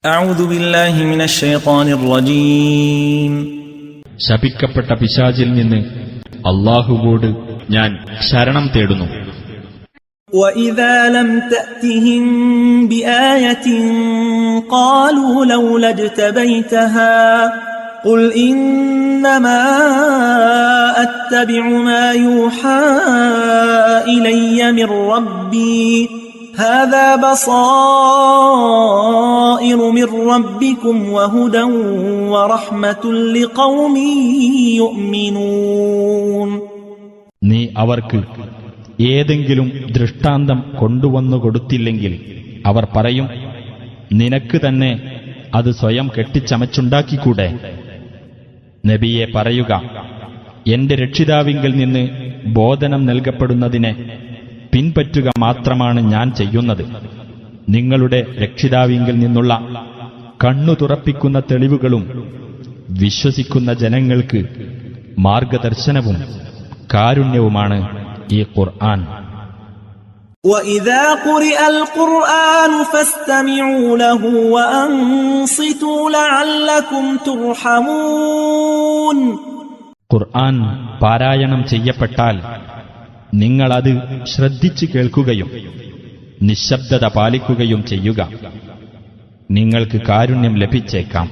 أعوذ بالله من الشيطان الرجيم ശപിക്കപ്പെട്ട പിശാചിൽ നിന്ന് അല്ലാഹുവോട് ഞാൻ ശരണം തേടുന്നു. وإذا لم تأتهم بآية قالوا لولا اجتبيتها قل إنما أتبع ما يوحى إلي من ربي هذا بصائر من ربكم وهدى ورحمة لقوم يؤمنون. നീ അവർക്ക് ഏതെങ്കിലും ദൃഷ്ടാന്തം കൊണ്ടുവന്നു കൊടുത്തില്ലെങ്കിൽ അവർ പറയും, നിനക്ക് തന്നെ അത് സ്വയം കെട്ടിച്ചമച്ചുണ്ടാക്കിക്കൂടെ? നബിയെ പറയുക, എന്റെ രക്ഷിതാവിങ്കിൽ നിന്ന് ബോധനം നൽകപ്പെടുന്നതിനെ പിൻപറ്റുക മാത്രമാണ് ഞാൻ ചെയ്യുന്നത്. നിങ്ങളുടെ രക്ഷിതാവിങ്കിൽ നിന്നുള്ള കണ്ണു തുറപ്പിക്കുന്ന തെളിവുകളും വിശ്വസിക്കുന്ന ജനങ്ങൾക്ക് മാർഗദർശനവും കാരുണ്യവുമാണ് ഈ ഖുർആൻ. وَإِذَا قُرِئَ الْقُرْآنُ فَاسْتَمِعُوا لَهُ وَأَنصِتُوا لَعَلَّكُمْ تُرْحَمُونَ. ഖുർആൻ പാരായണം ചെയ്യപ്പെട്ടാൽ നിങ്ങളത് ശ്രദ്ധിച്ചു കേൾക്കുകയും നിശ്ശബ്ദത പാലിക്കുകയും ചെയ്യുക. നിങ്ങൾക്ക് കാരുണ്യം ലഭിച്ചേക്കാം.